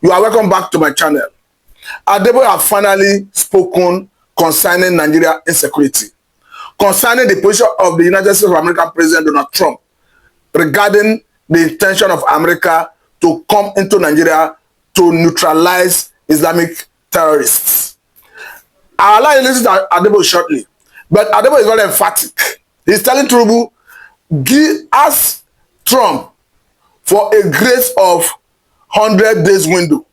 You are welcome back to my channel. Adeboye have finally spoken concerning Nigeria insecurity, concerning the position of the United States of America President Donald Trump regarding the intention of America to come into Nigeria to neutralize Islamic terrorists. I'll allow you to listen to Adeboye shortly, but Adeboye is very emphatic. He's telling Tinubu, ask Trump for a grace of 100 days window.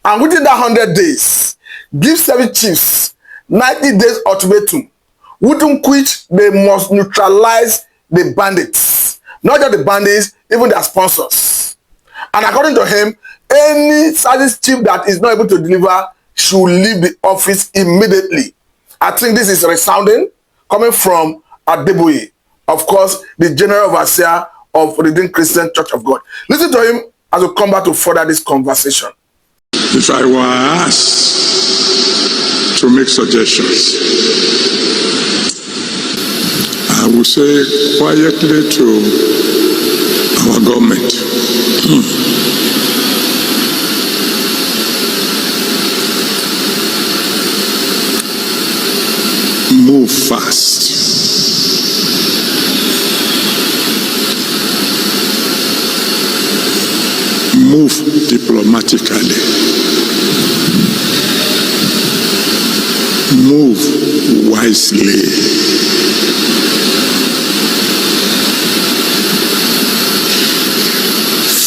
And within that 100 days, give 7 chiefs 90 days ultimatum, within which they must neutralize the bandits. Not just the bandits, even their sponsors. And according to him, any service chief that is not able to deliver should leave the office immediately. I think this is resounding, coming from Adeboye, of course, the general overseer of the Redeemed Christian Church of God. Listen to him as we come back to further this conversation. If I were asked to make suggestions, I would say quietly to our government, move fast. Move diplomatically. Move wisely.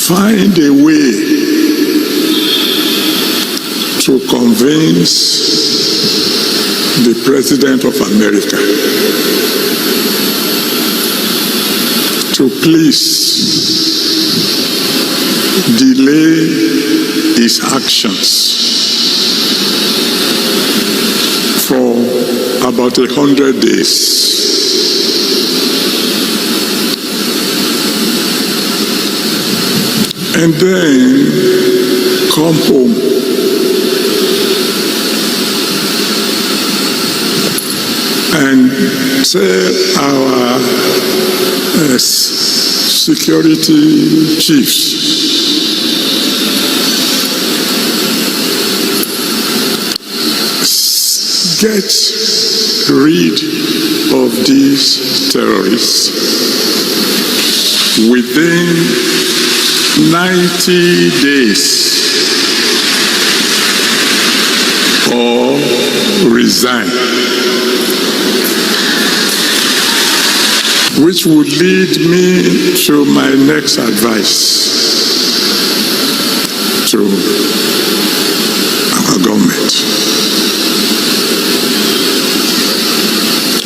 Find a way to convince the President of America to please delay his actions for about 100 days. And then come home. And tell our security chiefs get rid of these terrorists within 90 days or resign, which would lead me to my next advice to our government.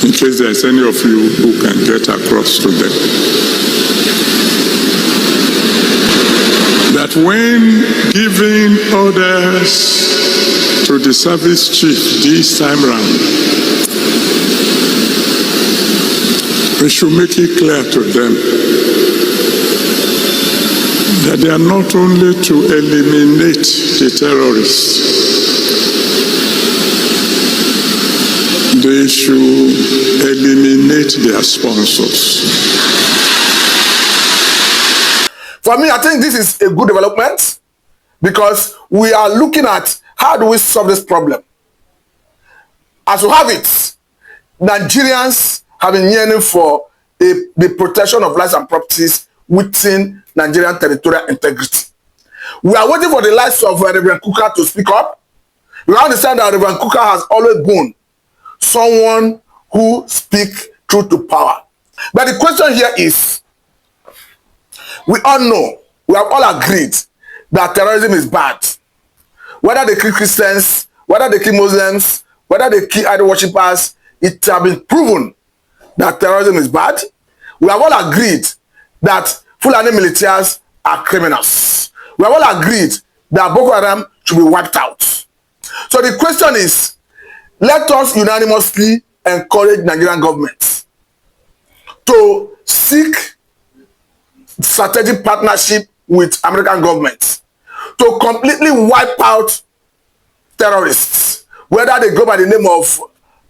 In case there's any of you who can get across to them, that when giving orders to the service chief this time round, we should make it clear to them that they are not only to eliminate the terrorists, they should eliminate their sponsors. For me, I think this is a good development because we are looking at how do we solve this problem. As we have it, Nigerians have been yearning for the protection of lives and properties within Nigerian territorial integrity. We are waiting for the likes of Reverend Kuka to speak up. We understand that Reverend Kuka has always been someone who speaks truth to power. But the question here is, we all know, we have all agreed that terrorism is bad. Whether they kill Christians, whether they kill Muslims, whether they kill idol worshippers, it has been proven that terrorism is bad. We have all agreed that Fulani militias are criminals. We have all agreed that Boko Haram should be wiped out. So the question is, let us unanimously encourage Nigerian government to seek strategic partnership with American government to completely wipe out terrorists, whether they go by the name of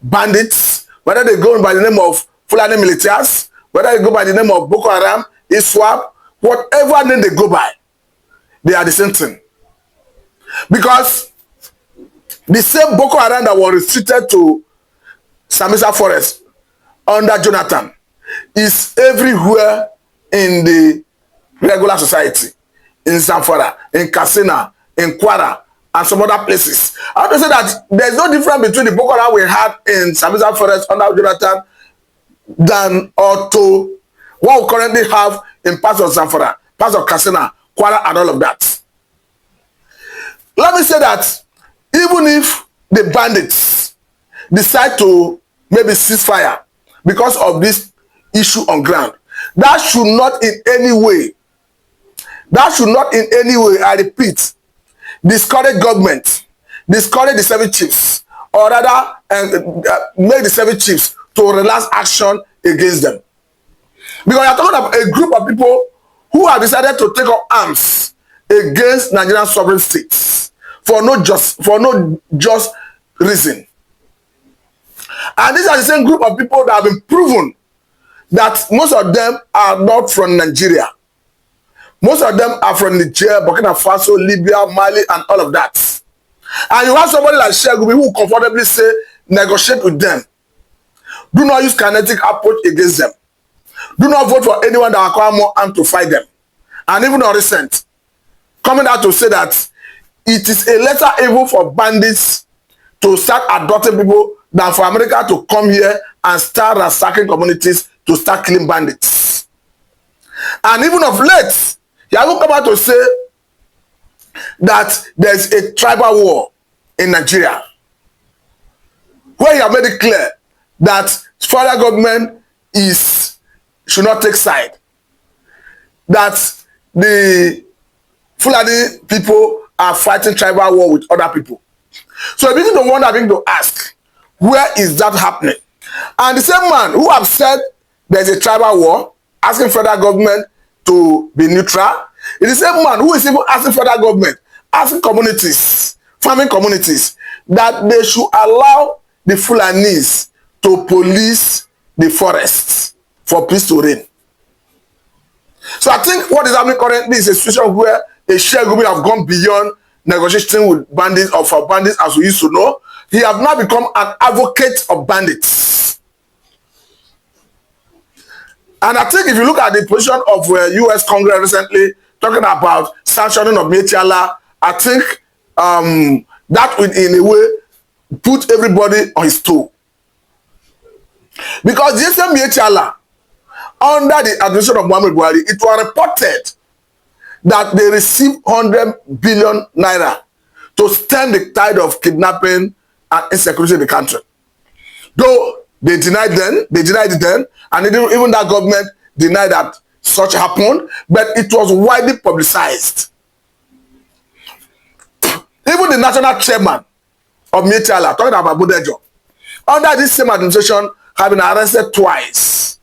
bandits, whether they go by the name of Fulani militias, whether they go by the name of Boko Haram, ISWAP, whatever name they go by, they are the same thing. Because the same Boko Haram that was restricted to Sambisa Forest under Jonathan is everywhere in the regular society, in Zamfara, in Katsina, in Kwara, and some other places. I want to say that there's no difference between the Boko Haram we had in Sambisa Forest under Jonathan than or to what we currently have in parts of Zamfara, parts of Katsina, Kwara, and all of that. Let me say that even if the bandits decide to maybe cease fire because of this issue on ground, that should not in any way, I repeat, discourage government, discourage the service chiefs, or rather make the service chiefs to relax action against them. Because we are talking about a group of people who have decided to take up arms against Nigerian sovereign states for no just reason. And these are the same group of people that have been proven that most of them are not from Nigeria. Most of them are from Niger, Burkina Faso, Libya, Mali, and all of that. And you have somebody like Cheifs who comfortably say, negotiate with them. Do not use kinetic approach against them. Do not vote for anyone that acquire more arms to fight them. And even on recent, coming out to say that it is a lesser evil for bandits to start adopting people than for America to come here and start ransacking communities to start killing bandits. And even of late, he has come out to say that there's a tribal war in Nigeria, where he has made it clear that federal government should not take side, that the Fulani people are fighting tribal war with other people. So I begin to wonder, I begin to ask, where is that happening? And the same man who have said there's a tribal war, asking federal government to be neutral, is the same man who is even asking federal government, asking communities, farming communities, that they should allow the Fulanis to police the forests for peace to reign. So I think what is happening currently is a situation where a Cheifs have gone beyond negotiating with bandits or for bandits as we used to know. He have now become an advocate of bandits. And I think if you look at the position of US Congress recently talking about sanctioning of Mietiala, I think that would in a way put everybody on his toe. Because the same Mietiala, under the administration of Muhammad Buhari, it was reported that they received 100 billion naira to stem the tide of kidnapping and insecurity in the country. Though they denied it then, and even that government denied that such happened, but it was widely publicized. Even the national chairman of Mietiala, talking about Budejo, under this same administration, have been arrested twice.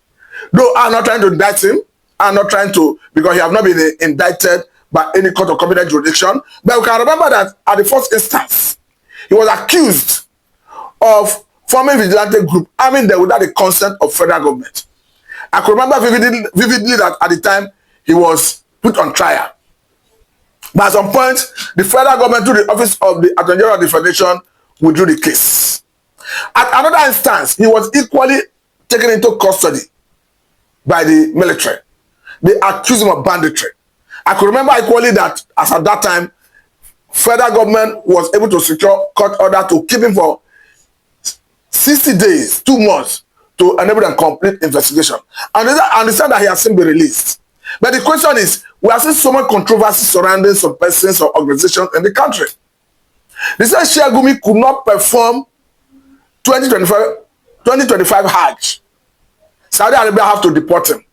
Though I'm not trying to indict him, I'm not trying to, because he have not been indicted by any court of competent jurisdiction. But we can remember that at the first instance, he was accused of forming a vigilante group, arming them without the consent of federal government. I can remember vividly that at the time he was put on trial. But at some point, the federal government, through the office of the Attorney General of the Federation, withdrew the case. At another instance, he was equally taken into custody by the military. They accused him of banditry. I could remember equally that as at that time, federal government was able to secure court order to keep him for 60 days, 2 months, to enable a complete investigation. And I understand that he has since been released. But the question is, we are seeing so much controversy surrounding some persons or organizations in the country. They said Cheifs could not perform 2025 Hajj. Saudi Arabia have to deport him.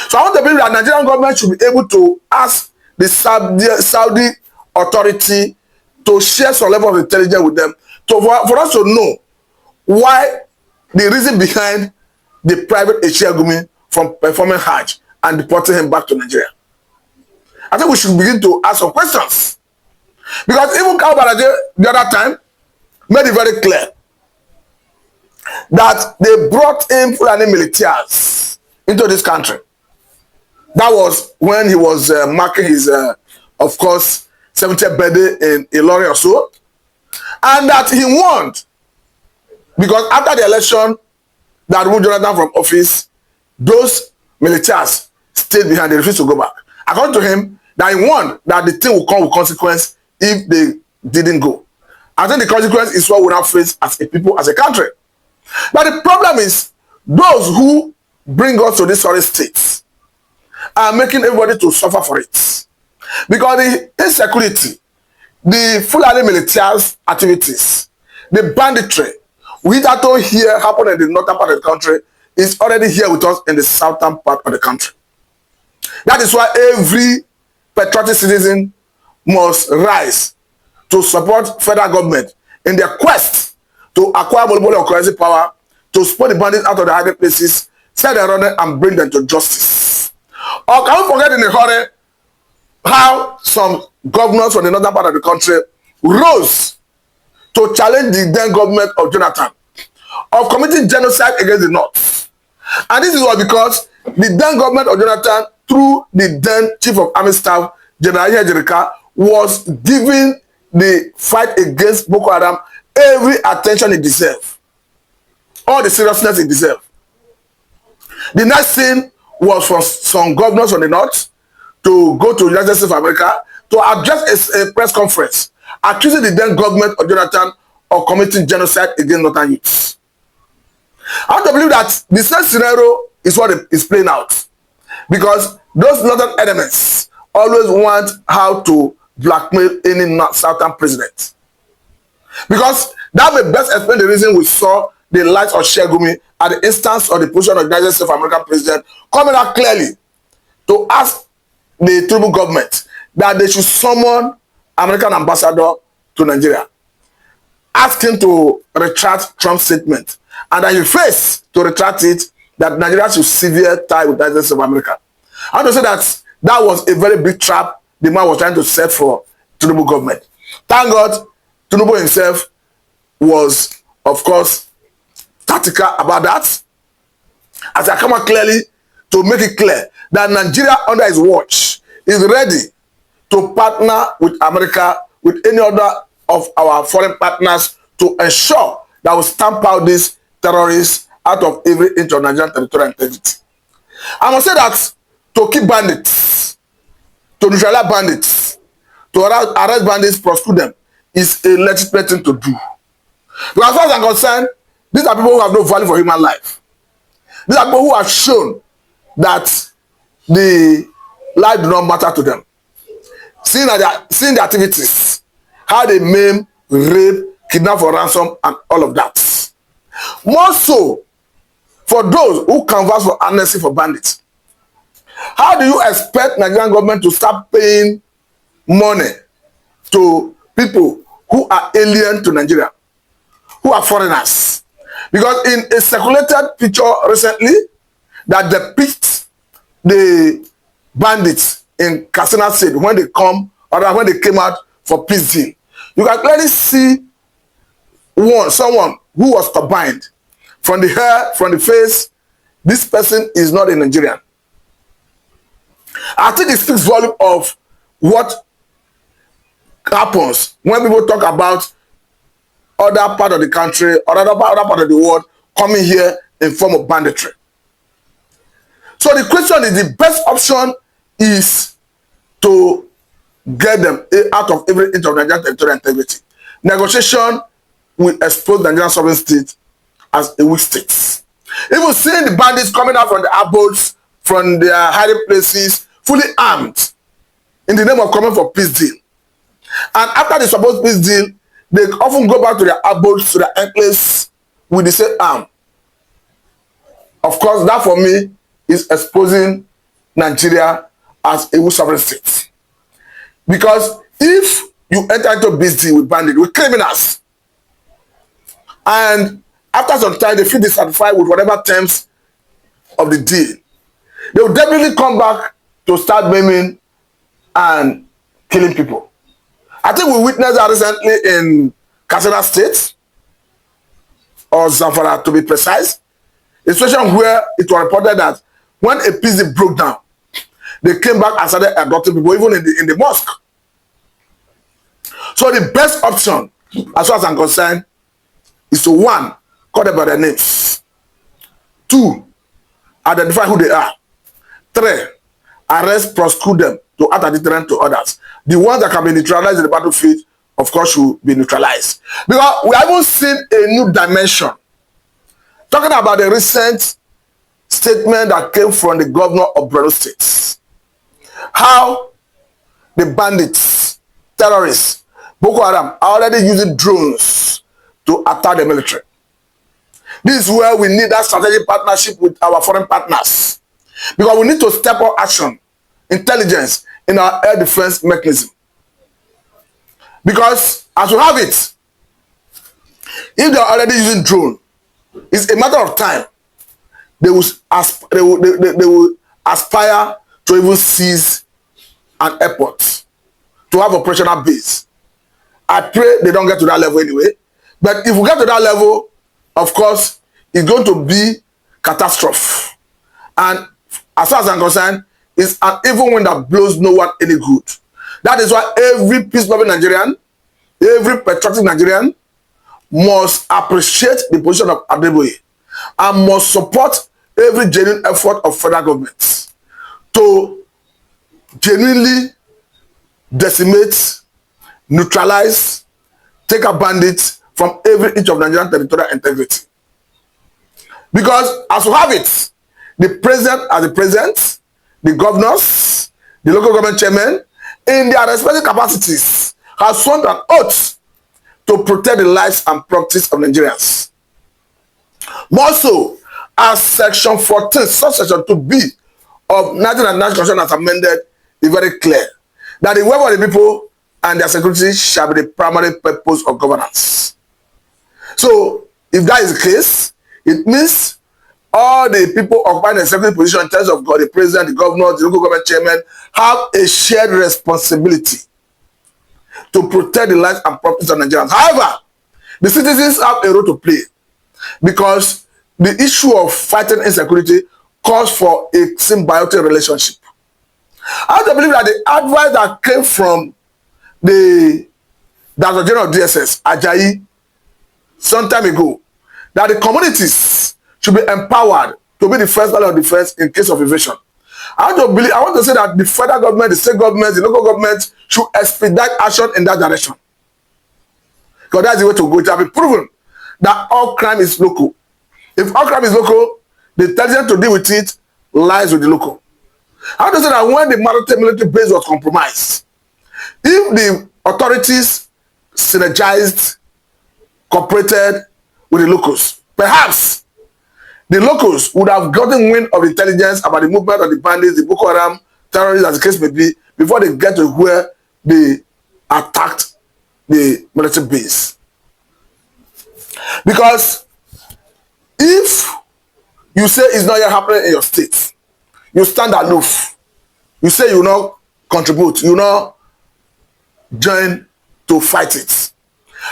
So I want to believe that Nigerian government should be able to ask the Saudi authority to share some level of intelligence with them for us to know why the reason behind the private Cheifs from performing Hajj and deporting him back to Nigeria. I think we should begin to ask some questions. Because even Kaubaraje the other time made it very clear that they brought in Fulani militias into this country. That was when he was marking his, of course, 70th birthday in Ilorin or so, and that he warned, because after the election that removed Jonathan from office, those militias stayed behind, they refused to go back. According to him, that he warned that the thing will come with consequence if they didn't go. I think the consequence is what we now face as a people, as a country. But the problem is, those who bring us to this sorry states are making everybody to suffer for it. Because the insecurity, the Fulani militias activities, the banditry, we that don't hear happen in the northern part of the country, is already here with us in the southern part of the country. That is why every patriotic citizen must rise to support federal government in their quest to acquire monopoly of currency power, to spot the bandits out of the hiding places, set them running and bring them to justice. Or can we forget in a hurry how some governors from the northern part of the country rose to challenge the then government of Jonathan of committing genocide against the North. And this is what, because the then government of Jonathan, through the then Chief of Army Staff, General Jerika, was giving the fight against Boko Haram every attention it deserved, all the seriousness it deserved. The next thing was for some governors from the North to go to the United States of America to address a press conference accusing the then government of Jonathan of committing genocide against Northern youths. I want to believe that the same scenario is what is playing out, because those northern elements always want how to blackmail any southern president. Because that may best explain the reason we saw the likes of Shegumi at the instance of the position of the United States of American president coming out clearly to ask the Tinubu government that they should summon American ambassador to Nigeria, ask him to retract Trump's statement, and that he faced to retract it, that Nigeria should sever tie with the United States of America. I want to say that that was a very big trap the man was trying to set for Tinubu government. Thank God, Tinubu himself was, of course, tactical about that, as I come out clearly to make it clear that Nigeria under his watch is ready to partner with America, with any other of our foreign partners, to ensure that we stamp out these terrorists out of every inch of Nigerian territorial integrity. I must say that to keep bandits, to neutralize bandits, to arrest bandits, prosecute them, is a legitimate thing to do. Because as far as I'm concerned, these are people who have no value for human life. These are people who have shown that the life do not matter to them. Seeing the activities, how they maim, rape, kidnap for ransom, and all of that. More so for those who canvass for amnesty for bandits. How do you expect Nigerian government to start paying money to people who are alien to Nigeria, who are foreigners? Because in a circulated picture recently that depicts the bandits in Katsina State when they come, or when they came out for peace deal, you can clearly see someone who was combined from the hair, from the face. This person is not a Nigerian. I think it speaks volume of what happens when people talk about other part of the country or other part of the world coming here in form of banditry. So the question is, the best option is to get them out of every inch of Nigerian territorial integrity. Negotiation will expose the Nigerian sovereign state as a weak state. Even seeing the bandits coming out from the abodes, from their hiding places, fully armed, in the name of coming for peace deal. And after the supposed peace deal, they often go back to their abodes, to their enclaves, with the same arm. Of course, that for me is exposing Nigeria as a weak sovereign state. Because if you enter into peace deal with bandits, with criminals, and after some time they feel dissatisfied with whatever terms of the deal, they will definitely come back to start maiming and killing people. I think we witnessed that recently in Katsina State, or Zamfara to be precise, a situation where it was reported that when a peace deal broke down, they came back and started adopting people, even in the mosque. So the best option, as far as I'm concerned, is to one, call them by their names. Two, identify who they are. Three, arrest, prosecute them to act as deterrent to others. The ones that can be neutralized in the battlefield, of course, should be neutralized. Because we haven't seen a new dimension. Talking about the recent statement that came from the governor of Borno State. How the bandits, terrorists, Boko Haram are already using drones to attack the military. This is where we need that strategic partnership with our foreign partners. Because we need to step up action, intelligence in our air defense mechanism. Because as we have it, if they are already using drone, it's a matter of time. They will aspire to even seize an airport, to have operational base. I pray they don't get to that level anyway. But if we get to that level, of course, it's going to be catastrophe. And as far as I'm concerned, it's an evil wind that blows no one any good. That is why every peace-loving Nigerian, every patriotic Nigerian must appreciate the position of Adeboye and must support every genuine effort of federal government to genuinely decimate, neutralize, take a bandit from every inch of Nigerian territorial integrity. Because as we have it, the president as the president, the governors, the local government chairmen, in their respective capacities, have sworn an oath to protect the lives and properties of Nigerians. More so, as Section 14, subsection 2B of National and National Constitution has amended, is very clear that the welfare of the people and their security shall be the primary purpose of governance. So, if that is the case, it means all the people occupying the executive position in terms of the president, the governor, the local government chairman, have a shared responsibility to protect the lives and properties of Nigerians. However, the citizens have a role to play because the issue of fighting insecurity calls for a symbiotic relationship. I also believe that the advice that came from the Director General of DSS, Ajayi, some time ago, that the communities should be empowered to be the first line of defense in case of invasion. I want to say that the federal government, the state government, the local government should expedite action in that direction. Because that's the way to go. It has been proven that all crime is local. If all crime is local, the intelligence to deal with it lies with the local. I want to say that when the military base was compromised, if the authorities synergized, cooperated with the locals, perhaps the locals would have gotten wind of intelligence about the movement of the bandits, the Boko Haram, terrorists, as the case may be, before they get to where they attacked the military base. Because if you say it's not yet happening in your state, you stand aloof. You say you will not contribute, you will not join to fight it.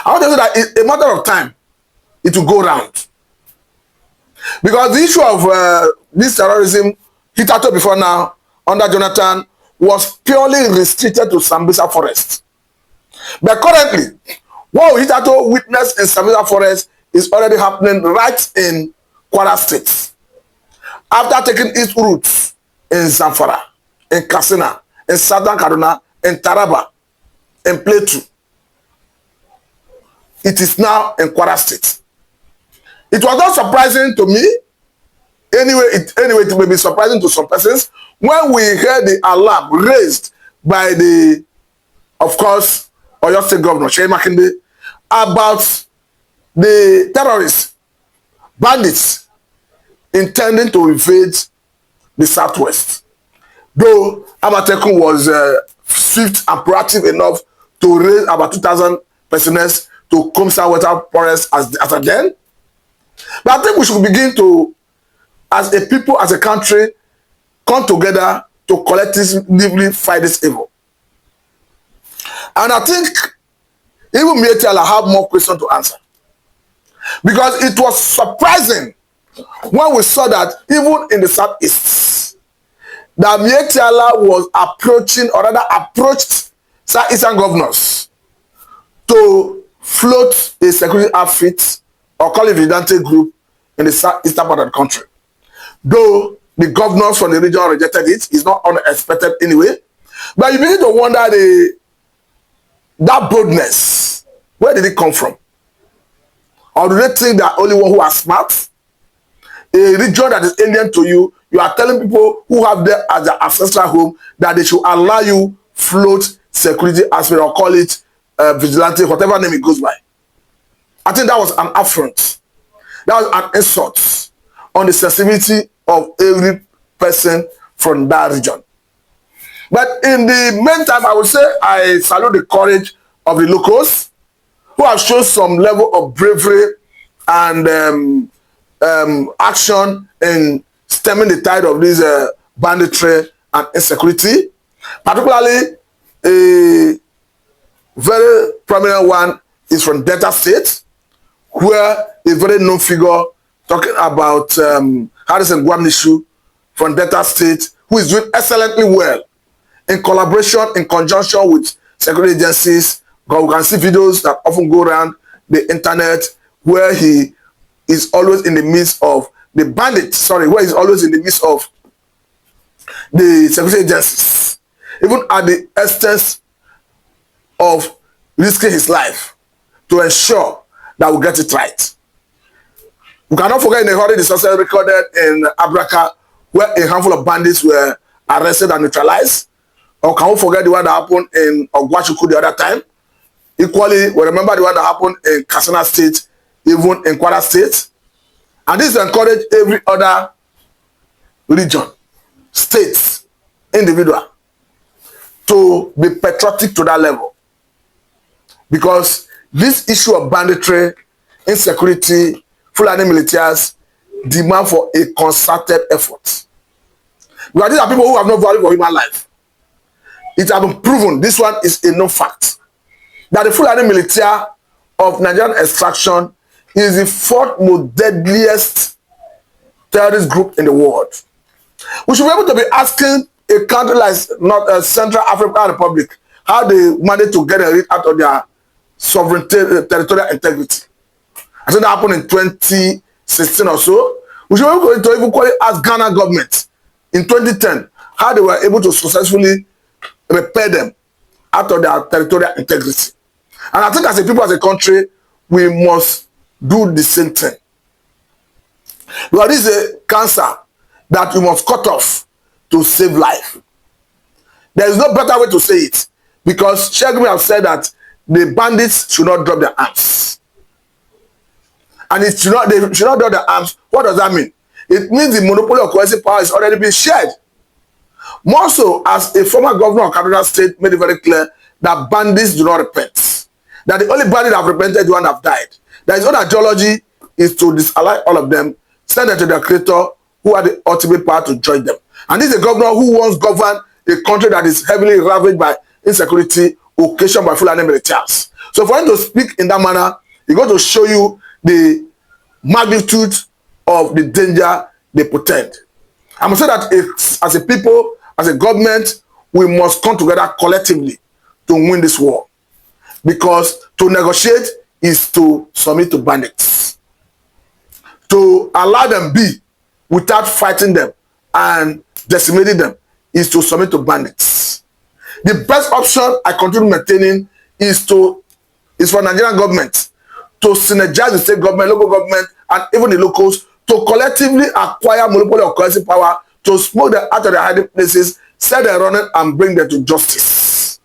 I want to say that it's a matter of time it will go round. Because the issue of this terrorism hitherto before now, under Jonathan, was purely restricted to Sambisa Forest. But currently, what we hitherto witnessed in Sambisa Forest is already happening right in Kwara State. After taking its roots in Zamfara, in Katsina, in Southern Kaduna, in Taraba, in Plateau, it is now in Kwara State. It was not surprising to me. Anyway, it may be surprising to some persons when we heard the alarm raised by the, of course, Oyo State Governor Cheifs about the terrorists, bandits, intending to invade the southwest. Though Amatekun was swift and proactive enough to raise about 2,000 personnel to come southwestern forest as again. But I think we should begin to, as a people, as a country, come together to collectively fight this evil. And I think even Mietela have more questions to answer. Because it was surprising when we saw that even in the southeast, that Mietela was approaching, or rather approached southeastern governors to float a security outfit or call it vigilante group in the eastern part of the country. Though the governors from the region rejected it, it's not unexpected anyway. But you begin to wonder that boldness, where did it come from? Or do they think they're only one who are smart? A region that is alien to you, you are telling people who have there as their ancestral home that they should allow you float security aspect or call it vigilante, whatever name it goes by. I think that was an affront. That was an insult on the sensibility of every person from that region. But in the meantime, I would say I salute the courage of the locals who have shown some level of bravery and action in stemming the tide of this banditry and insecurity. Particularly, a very prominent one is from Delta State, where a very known figure talking about Harrison Gwamnishu from Delta State, who is doing excellently well in collaboration, in conjunction with security agencies. We can see videos that often go around the internet where he is always in the midst of the bandits, where he's always in the midst of the security agencies, even at the extent of risking his life to ensure that we get it right. We cannot forget in the hurry the success recorded in Abraka, where a handful of bandits were arrested and neutralized. Or can we forget the one that happened in Ogwachuku the other time? Equally, we remember the one that happened in Katsina State, even in Kwara State. And this encouraged every other region, states, individual to be patriotic to that level. Because this issue of banditry, insecurity, Fulani militias demand for a concerted effort. Because these are people who have no value for human life. It has been proven, this one is a known fact, that the Fulani militia of Nigerian extraction is the fourth most deadliest terrorist group in the world. We should be able to be asking a country like Central African Republic how they managed to get a rid out of their sovereignty, territorial integrity. I think that happened in 2016 or so. We should be able to even ask Ghana government in 2010 how they were able to successfully repair them out of their territorial integrity. And I think as a people, as a country, we must do the same thing. Because this is a cancer that we must cut off to save life. There is no better way to say it. Because Cheifs have said that the bandits should not drop their arms. And they should not drop their arms. What does that mean? It means the monopoly of coercive power is already being shared. More so, as a former governor of Kaduna State made it very clear that bandits do not repent. That the only bandit that have repented is the one that have died. That his own ideology is to disally all of them, send them to their creator, who had the ultimate power to judge them. And this is a governor who once governed a country that is heavily ravaged by insecurity, occasioned by Fulani militias. So for him to speak in that manner, he's going to show you the magnitude of the danger they portend. I must say that as a people, as a government, we must come together collectively to win this war. Because to negotiate is to submit to bandits. To allow them be without fighting them and decimating them is to submit to bandits. The best option I continue maintaining is for Nigerian government to synergize the state government, local government, and even the locals to collectively acquire monopoly of coercive power, to smoke them out of their hiding places, set them running, and bring them to justice.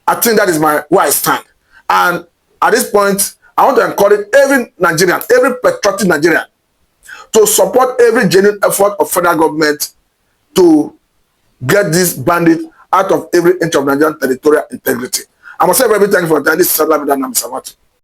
I think that is where I stand. And at this point, I want to encourage every Nigerian, every patriotic Nigerian, to support every genuine effort of federal government to get this bandit out of every inch of Nigerian territorial integrity. I must say very thank you for that. This is Sadla Bidan Namisamatu.